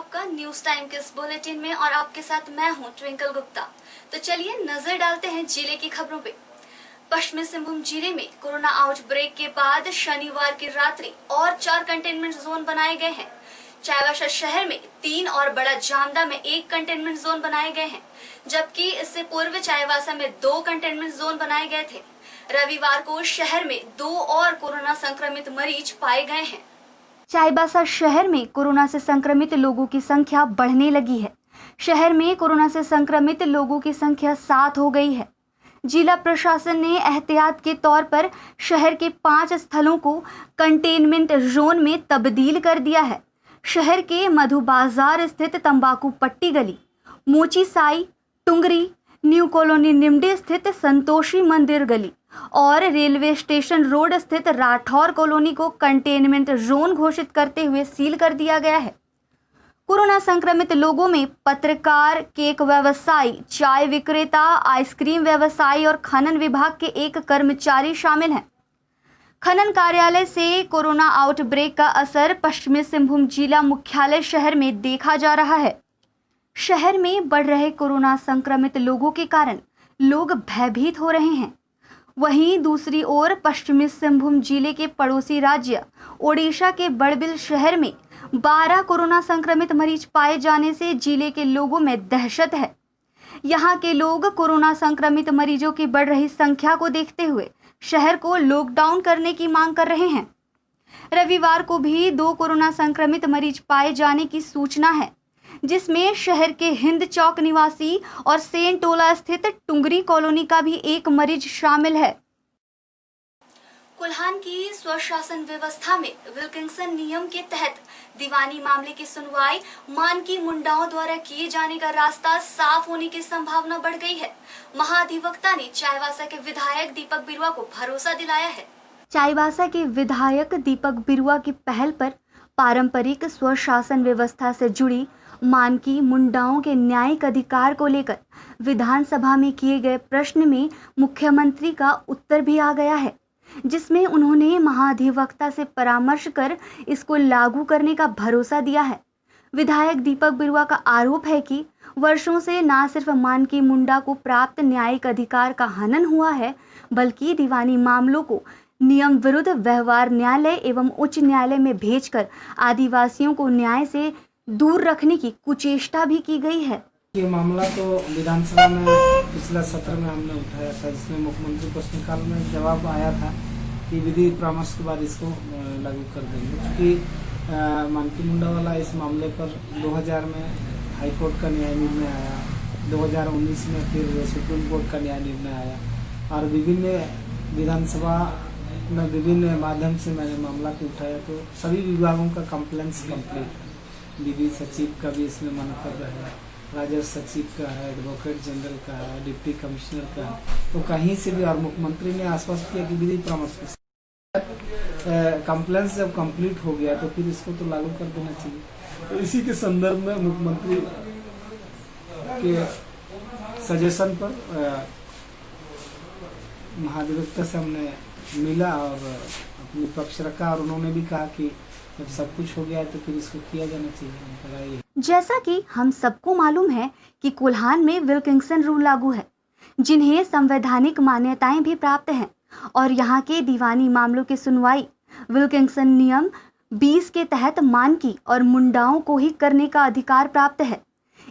आपका news time के इस बुलेटिन में और आपके साथ मैं हूं ट्विंकल गुप्ता। तो चलिए नजर डालते हैं जिले की खबरों पे। पश्चिमी सिंहभूम जिले में कोरोना आउटब्रेक के बाद शनिवार की रात्रि और 4 कंटेनमेंट जोन बनाए गए हैं। चाईबासा शहर में 3 और बड़ा जामदा में 1 कंटेनमेंट जोन बनाए गए हैं, जबकि इससे पूर्व चाईबासा में 2 कंटेनमेंट जोन बनाए गए थे। रविवार को शहर में 2 और कोरोना संक्रमित मरीज पाए गए हैं। चाईबासा शहर में कोरोना से संक्रमित लोगों की संख्या बढ़ने लगी है। शहर में कोरोना से संक्रमित लोगों की संख्या 7 हो गई है। जिला प्रशासन ने एहतियात के तौर पर शहर के 5 स्थलों को कंटेनमेंट जोन में तब्दील कर दिया है। शहर के मधु बाजार स्थित तंबाकू पट्टी गली, मोची साई, टुंगरी, न्यू कॉलोनी निमडे स्थित संतोषी मंदिर गली और रेलवे स्टेशन रोड स्थित राठौर कॉलोनी को कंटेनमेंट जोन घोषित करते हुए सील कर दिया गया है। कोरोना संक्रमित लोगों में पत्रकार, केक व्यवसायी, चाय विक्रेता, आइसक्रीम व्यवसायी और खनन विभाग के 1 कर्मचारी शामिल हैं। खनन कार्यालय से कोरोना आउटब्रेक का असर पश्चिमी सिंहभूम जिला मुख्यालय शहर में देखा जा रहा है। शहर में बढ़ रहे कोरोना संक्रमित लोगों के कारण लोग भयभीत हो रहे हैं। वहीं दूसरी ओर पश्चिमी सिंहभूम जिले के पड़ोसी राज्य ओडिशा के बड़बिल शहर में 12 कोरोना संक्रमित मरीज पाए जाने से जिले के लोगों में दहशत है। यहां के लोग कोरोना संक्रमित मरीजों की बढ़ रही संख्या को देखते हुए शहर को लॉकडाउन करने की मांग कर रहे हैं। रविवार को भी 2 कोरोना संक्रमित मरीज पाए जाने की सूचना है, जिसमें शहर के हिंद चौक निवासी और सेन टोला स्थित टुंगरी कॉलोनी का भी 1 मरीज शामिल है। कुल्हान की स्वशासन व्यवस्था में विल्किंसन नियम के तहत दीवानी मामले की सुनवाई मानकी मुंडाओं द्वारा किए जाने का रास्ता साफ होने की संभावना बढ़ गई है। महाधिवक्ता ने चाईबासा के विधायक दीपक बिरुआ को भरोसा दिलाया है। चाईबासा के विधायक दीपक बिरुआ की पहल पर पारंपरिक स्वशासन व्यवस्था से जुड़ी मानकी मुंडाओं के न्यायिक अधिकार को लेकर विधानसभा में किए गए प्रश्न में मुख्यमंत्री का उत्तर भी आ गया है, जिसमें उन्होंने महाधिवक्ता से परामर्श कर इसको लागू करने का भरोसा दिया है। विधायक दीपक बिरुआ का आरोप है कि वर्षों से न सिर्फ मानकी मुंडा को प्राप्त न्यायिक अधिकार का हनन हुआ है, बल्कि दीवानी मामलों को नियम विरुद्ध व्यवहार न्यायालय एवं उच्च न्यायालय में भेजकर आदिवासियों को न्याय से दूर रखने की कुचेष्टा भी की गई है। ये मामला तो विधानसभा में पिछला सत्र में हमने उठाया था, जिसमें मुख्यमंत्री प्रश्नकाल में जवाब आया था कि विधि परामर्श के बाद इसको लागू कर देंगे, क्योंकि मानकी मुंडा वाला इस मामले पर 2000 में हाई कोर्ट का न्याय निर्णय आया, 2019 में फिर सुप्रीम कोर्ट का न्याय निर्णय आया और विभिन्न विधानसभा में विभिन्न माध्यम से मैंने मामला को उठाया, तो सभी विभागों का कंप्लेंट्स कंप्लीट है। विधि सचिव का भी इसमें मन कर रहा है, राजस्व सचिव का है, एडवोकेट जनरल का है, डिप्टी कमिश्नर का है, तो कहीं से भी। और मुख्यमंत्री ने आश्वस्त किया कि विधि परामर्श कंप्लेंट्स जब कंप्लीट हो गया तो फिर इसको तो लागू कर देना चाहिए। तो इसी के संदर्भ में मुख्यमंत्री के सजेशन पर महाधिवक्ता से हमने मिला और अपनी पक्ष रखा और उन्होंने भी कहा कि जब सब कुछ हो गया है तो फिर इसको किया जाना चाहिए। जैसा कि हम सबको मालूम है कि कुल्हान में विल्किंसन रूल लागू है, जिन्हें संवैधानिक मान्यताएं भी प्राप्त हैं और यहाँ के दीवानी मामलों की सुनवाई विल्किंसन नियम 20 के तहत मानकी और मुंडाओं को ही करने का अधिकार प्राप्त है।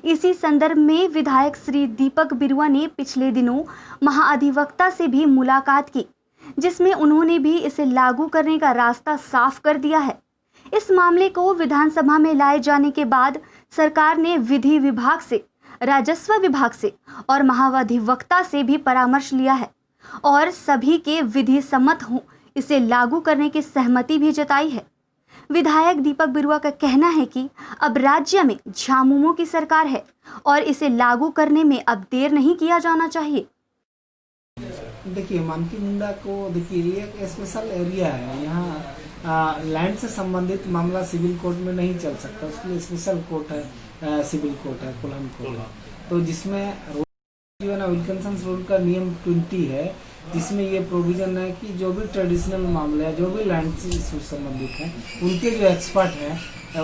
इसी संदर्भ में विधायक श्री दीपक बिरुआ ने पिछले दिनों महाधिवक्ता से भी मुलाकात की, जिसमें उन्होंने भी इसे लागू करने का रास्ता साफ कर दिया है। इस मामले को विधानसभा में लाए जाने के बाद सरकार ने विधि विभाग से, राजस्व विभाग से और महाधिवक्ता से भी परामर्श लिया है और सभी के विधि सम्मत हो इसे लागू करने की सहमति भी जताई है। विधायक दीपक बिरुआ का कहना है कि अब राज्य में झामुमो की सरकार है और इसे लागू करने में अब देर नहीं किया जाना चाहिए। देखिए, मानकी मुंडा को देखिए ये एक स्पेशल एरिया है। यहाँ लैंड से संबंधित मामला सिविल कोर्ट में नहीं चल सकता, उसके लिए स्पेशल कोर्ट है, सिविल कोर्ट है, कुल्हान कोर्ट है। तो जिसमें जो है ना विल्किंसन रूल का नियम 20 है जिसमें ये प्रोविजन है कि जो भी ट्रेडिशनल मामले हैं, जो भी लैंड से संबंधित हैं, उनके जो एक्सपर्ट हैं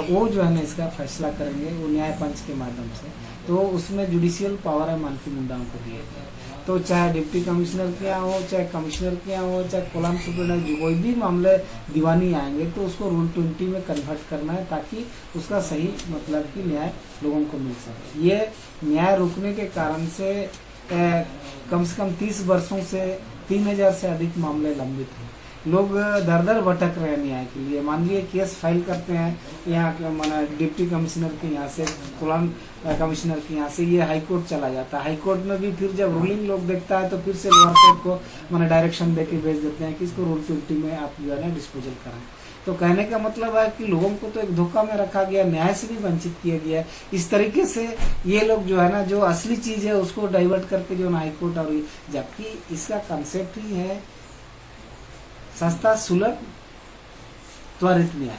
वो जो है ना इसका फैसला करेंगे, वो न्याय पंच के माध्यम से। तो उसमें जुडिशियल पावर है मानकी मुंडाओं को दिए गए। तो चाहे डिप्टी कमिश्नर के यहाँ हो, चाहे कमिश्नर के यहाँ हो, चाहे कोलाम सुप्रीडेंट, कोई भी मामले दीवानी आएंगे तो उसको रूल 20 में कन्वर्ट करना है, ताकि उसका सही मतलब कि न्याय लोगों को मिल सके। ये न्याय रुकने के कारण से कम से कम 30 वर्षों से 3000 से अधिक मामले लंबित हैं। लोग दर दर भटक रहे हैं न्याय के लिए। मान लीजिए केस फाइल करते हैं यहाँ माना डिप्टी कमिश्नर के यहाँ से, कोलाम कमिश्नर के यहाँ से, ये हाई कोर्ट चला जाता है। हाई कोर्ट में भी फिर जब रूलिंग लोग देखता है तो फिर से लोअर कोर्ट को माना डायरेक्शन देके भेज देते हैं कि इसको रूल 20 में आप जो है ना डिस्पोजल कराएं। तो कहने का मतलब है कि लोगों को तो एक धोखा में रखा गया, न्याय से भी वंचित किया गया। इस तरीके से ये लोग जो है ना, जो असली चीज है उसको डाइवर्ट करके जो हाई कोर्ट, और जबकि इसका कंसेप्ट ही है सस्ता, सुलभ, त्वरित न्याय।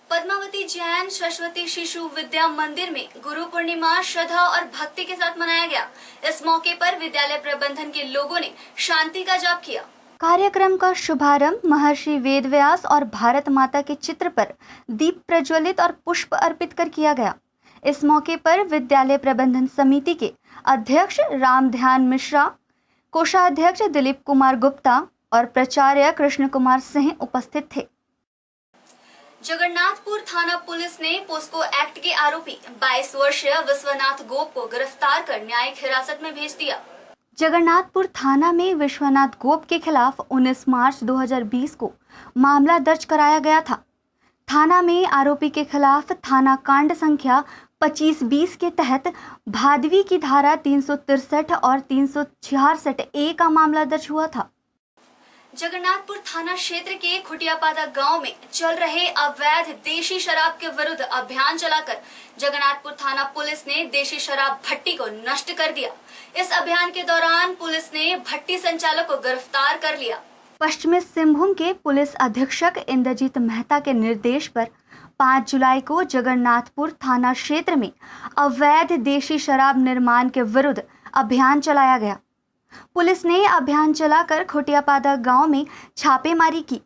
पद्मावती जैन सरस्वती शिशु विद्या मंदिर में गुरु पूर्णिमा श्रद्धा और भक्ति के साथ मनाया गया। इस मौके पर विद्यालय प्रबंधन के लोगों ने शांति का जाप किया। कार्यक्रम का शुभारंभ महर्षि वेदव्यास और भारत माता के चित्र पर दीप प्रज्वलित और पुष्प अर्पित कर किया गया। इस मौके पर विद्यालय प्रबंधन समिति के अध्यक्ष राम ध्यान मिश्रा, कोषाध्यक्ष दिलीप कुमार गुप्ता और प्राचार्य कृष्ण कुमार सिंह उपस्थित थे। जगन्नाथपुर थाना पुलिस ने पोस्को एक्ट के आरोपी 22 वर्षीय विश्वनाथ गोप को गिरफ्तार कर न्यायिक हिरासत में भेज दिया। जगन्नाथपुर थाना में विश्वनाथ गोप के खिलाफ 19 मार्च 2020 को मामला दर्ज कराया गया था। थाना में आरोपी के खिलाफ थाना कांड संख्या 2520 के तहत भादवी की धारा 363 और 366A का मामला दर्ज हुआ था। जगन्नाथपुर थाना क्षेत्र के खुटियापादा गांव में चल रहे अवैध देशी शराब के विरुद्ध अभियान चलाकर जगन्नाथपुर थाना पुलिस ने देशी शराब भट्टी को नष्ट कर दिया। इस अभियान के दौरान पुलिस ने भट्टी संचालक को गिरफ्तार कर लिया। पश्चिमी सिंहभूम के पुलिस अधीक्षक इंद्रजीत मेहता के निर्देश पर 5 जुलाई को जगन्नाथपुर थाना क्षेत्र में अवैध देशी शराब निर्माण के विरुद्ध अभियान चलाया गया। पुलिस ने अभियान चलाकर खुटियापादा गांव में छापेमारी की।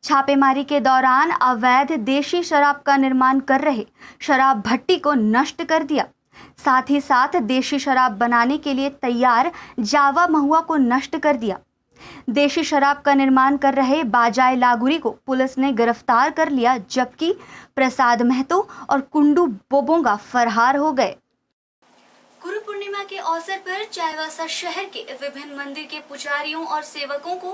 छापेमारी के दौरान अवैध देशी शराब का निर्माण कर रहे शराब भट्टी को नष्ट कर दिया। साथ ही साथ देशी शराब बनाने के लिए तैयार जावा महुआ को नष्ट कर दिया। देशी शराब का निर्माण कर रहे बाजाय लागुरी को पुलिस ने गिरफ्तार कर लिया, जबकि प्रसाद महतो और कुंडू बोबोंगा फरार हो गए। गुरु पूर्णिमा के अवसर पर चाईबासा शहर के विभिन्न मंदिर के पुजारियों और सेवकों को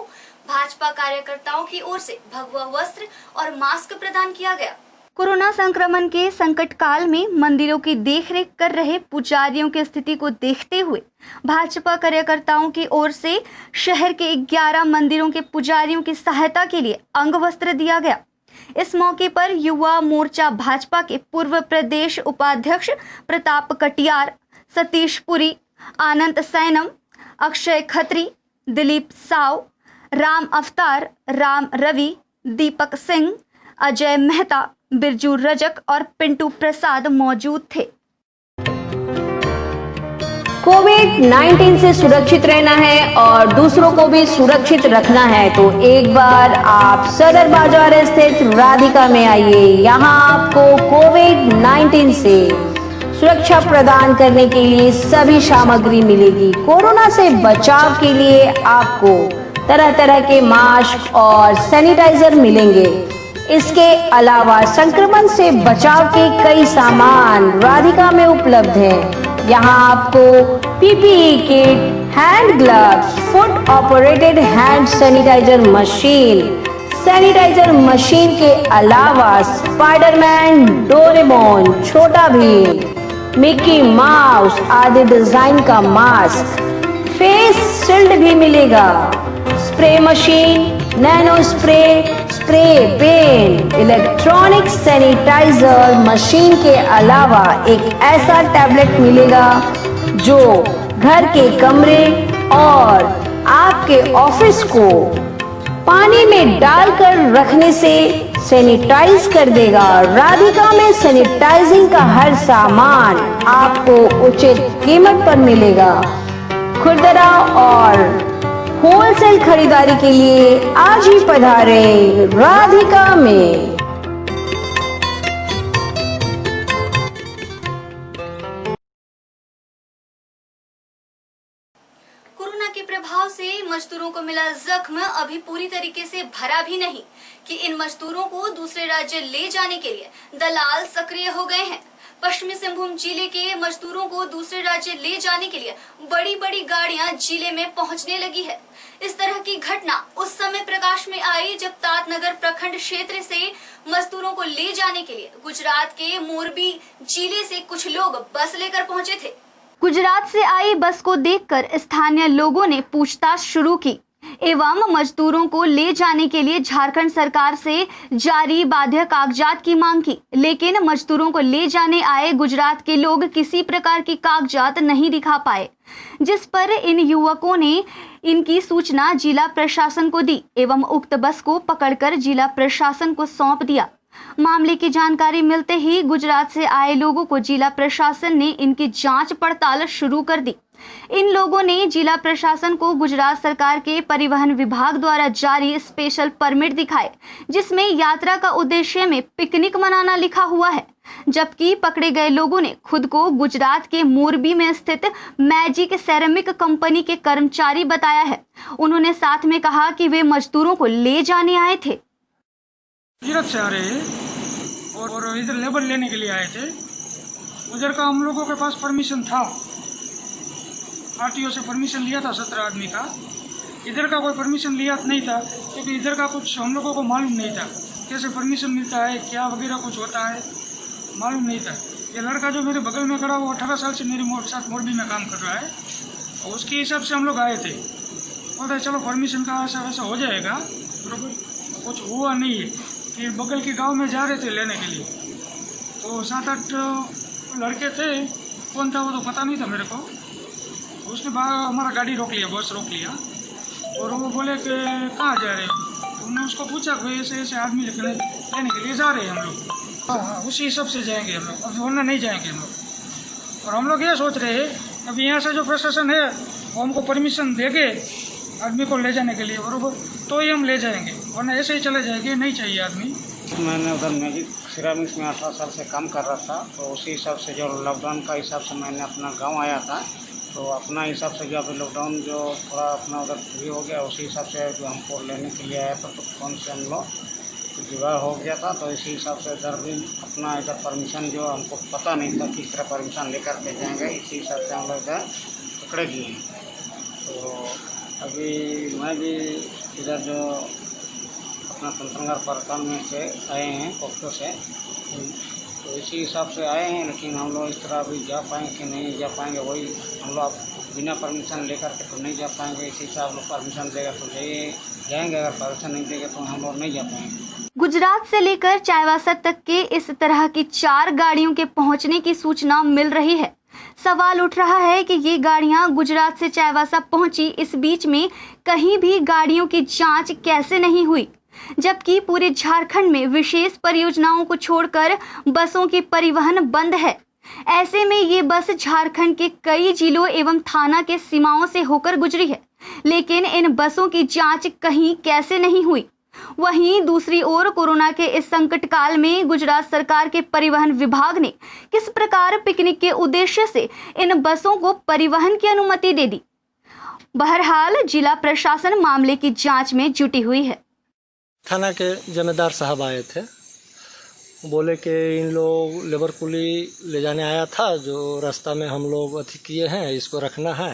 भाजपा कार्यकर्ताओं की ओर से भगवा वस्त्र और मास्क प्रदान किया गया। कोरोना संक्रमण के संकट काल में मंदिरों की देखरेख कर रहे पुजारियों की स्थिति को देखते हुए भाजपा कार्यकर्ताओं की ओर से शहर के 11 मंदिरों के पुजारियों की सहायता के लिए अंग वस्त्र दिया गया। इस मौके पर युवा मोर्चा भाजपा के पूर्व प्रदेश उपाध्यक्ष प्रताप कटियार, सतीश पुरी, आनंद सैनम, अक्षय खत्री, दिलीप साव, राम अवतार, राम रवि, दीपक सिंह, अजय मेहता, बिरजू रजक और पिंटू प्रसाद मौजूद थे। कोविड-19 से सुरक्षित रहना है और दूसरों को भी सुरक्षित रखना है तो एक बार आप सदर बाजार स्थित राधिका में आइए। यहाँ आपको कोविड-19 से सुरक्षा प्रदान करने के लिए सभी सामग्री मिलेगी। कोरोना से बचाव के लिए आपको तरह तरह के मास्क और सैनिटाइजर मिलेंगे। इसके अलावा संक्रमण से बचाव के कई सामान राधिका में उपलब्ध हैं। यहाँ आपको PPE kit, hand gloves, foot operated hand sanitizer machine के अलावा Spiderman, Doraemon, Chhota Bheem, Mickey Mouse आदि डिजाइन का मास्क, फेस शील्ड भी मिलेगा। Spray machine, nano spray, spray pen, electronic sanitizer machine के अलावा एक ऐसा टैबलेट मिलेगा जो घर के कमरे और आपके ऑफिस को पानी में डालकर रखने से सैनिटाइज कर देगा। राधिका में सैनिटाइजिंग का हर सामान आपको उचित कीमत पर मिलेगा। खुरदरा और होलसेल खरीदारी के लिए आज ही पधारे राधिका में। कोरोना के प्रभाव से मजदूरों को मिला जख्म अभी पूरी तरीके से भरा भी नहीं कि इन मजदूरों को दूसरे राज्य ले जाने के लिए दलाल सक्रिय हो गए हैं। पश्चिमी सिंहभूम जिले के मजदूरों को दूसरे राज्य ले जाने के लिए बड़ी बड़ी गाड़ियां जिले में पहुंचने लगी है। इस तरह की घटना उस समय प्रकाश में आई जब तातनगर प्रखंड क्षेत्र से मजदूरों को ले जाने के लिए गुजरात के मोरबी जिले से कुछ लोग बस लेकर पहुंचे थे। गुजरात से आई बस को देखकर स्थानीय लोगों ने पूछताछ शुरू की एवं मजदूरों को ले जाने के लिए झारखंड सरकार से जारी बाध्य कागजात की मांग की, लेकिन मजदूरों को ले जाने आए गुजरात के लोग किसी प्रकार की कागजात नहीं दिखा पाए, जिस पर इन युवकों ने इनकी सूचना जिला प्रशासन को दी एवं उक्त बस को पकड़कर जिला प्रशासन को सौंप दिया। मामले की जानकारी मिलते ही गुजरात से आए लोगों को जिला प्रशासन ने इनकी जांच पड़ताल शुरू कर दी। इन लोगों ने जिला प्रशासन को गुजरात सरकार के परिवहन विभाग द्वारा जारी स्पेशल परमिट दिखाए, जिसमें यात्रा का उद्देश्य में पिकनिक मनाना लिखा हुआ है, जबकि पकड़े गए लोगों ने खुद को गुजरात के मोरबी में स्थित मैजिक सेरेमिक कंपनी के कर्मचारी बताया है। उन्होंने साथ में कहा कि वे मजदूरों को ले जाने आए थे। गुजरात से आ रहे हैं और इधर लेबर लेने के लिए आए थे। उधर का हम लोगों के पास परमिशन था, आरटीओ से परमिशन लिया था 17 आदमी का। इधर का कोई परमिशन लिया नहीं था, क्योंकि इधर का कुछ हम लोगों को मालूम नहीं था कैसे परमिशन मिलता है, क्या वगैरह कुछ होता है, मालूम नहीं था। ये लड़का जो मेरे बगल में खड़ा वो 18 साल से मेरे साथ मोरबी में काम कर रहा है, और उसके हिसाब से हम लोग आए थे। बोलता है चलो परमिशन का ऐसा वैसा हो जाएगा, बराबर। कुछ हुआ नहीं है कि बगल के गांव में जा रहे थे लेने के लिए, तो 7-8 लड़के थे। कौन था वो तो पता नहीं था मेरे को। उसने हमारा गाड़ी रोक लिया, बस रोक लिया, और वो बोले कि कहाँ जा रहे हो। तो हमने उसको पूछा कि ऐसे ऐसे आदमी लेने के लिए जा रहे हैं हम लोग। हाँ, उसी हिसाब से जाएंगे हम लोग, अब वरना नहीं जाएंगे हम लोग। और हम लोग ये सोच रहे हैं अभी यहाँ से जो प्रशासन है वो हमको परमिशन देंगे आदमी को ले जाने के लिए, बराबर, तो ही हम ले जाएंगे, वरना ऐसे ही चले जाएंगे, नहीं चाहिए आदमी। मैंने उधर मैजिक सिरामिक्स में 18 साल से काम कर रहा था, तो उसी हिसाब से जो लॉकडाउन का हिसाब से मैंने अपना गांव आया था, तो अपना हिसाब से जो अभी लॉकडाउन जो थोड़ा अपना उधर फ्री हो गया, उसी हिसाब से जो हमको लेने के लिए आया था, तो कौन से हम लोग जुगाड़ हो गया था, तो इसी हिसाब से इधर भी अपना इधर परमिशन जो हमको पता नहीं था किस तरह परमिशन लेकर के जाएंगे, इसी हिसाब से हम लोग इधर पकड़े गए। तो अभी मैं भी इधर जो अपना तंत्रनगर प्रखंड में से आए हैं पोस्टो से, तो इसी हिसाब से आए हैं, लेकिन हम लोग इस तरह अभी जा पाएंगे कि नहीं जा पाएंगे, वही हम लोग बिना परमिशन लेकर के तो नहीं जा पाएंगे। इसी हिसाब से परमिशन देगा तो जाएंगे, अगर परमिशन नहीं देगा तो हम लोग नहीं जा पाएंगे। गुजरात से लेकर चाईबासा तक के इस तरह की 4 गाड़ियों के पहुंचने की सूचना मिल रही है। सवाल उठ रहा है कि ये गाड़ियां गुजरात से चाईबासा पहुंची, इस बीच में कहीं भी गाड़ियों की जांच कैसे नहीं हुई, जबकि पूरे झारखंड में विशेष परियोजनाओं को छोड़कर बसों की परिवहन बंद है। ऐसे में ये बस झारखंड के कई जिलों एवं थाना के सीमाओं से होकर गुजरी है, लेकिन इन बसों की जांच कहीं कैसे नहीं हुई। वहीं दूसरी ओर कोरोना के इस संकट काल में गुजरात सरकार के परिवहन विभाग ने किस प्रकार पिकनिक के उद्देश्य से इन बसों को परिवहन की अनुमति दे दी। बहरहाल जिला प्रशासन मामले की जांच में जुटी हुई है। थाना के जमींदार साहब आए थे, बोले कि इन लोग लेबर कुली ले जाने आया था, जो रास्ता में हम लोग अति किए हैं, इसको रखना है।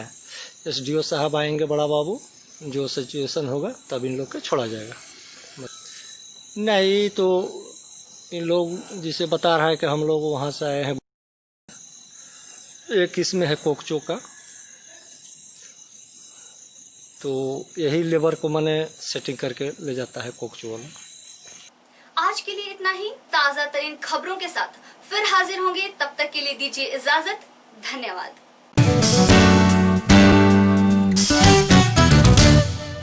एसडीओ साहब आएंगे, बड़ा बाबू, जो सिचुएशन होगा तब इन लोग को छोड़ा जाएगा। नहीं तो इन लोग जिसे बता रहा है कि हम लोग वहाँ से आए हैं, एक इसमें है कोकचो का, तो यही लेबर को मैंने सेटिंग करके ले जाता है कोकचो वाला। आज के लिए इतना ही। ताजा तरीन खबरों के साथ फिर हाजिर होंगे, तब तक के लिए दीजिए इजाजत। धन्यवाद।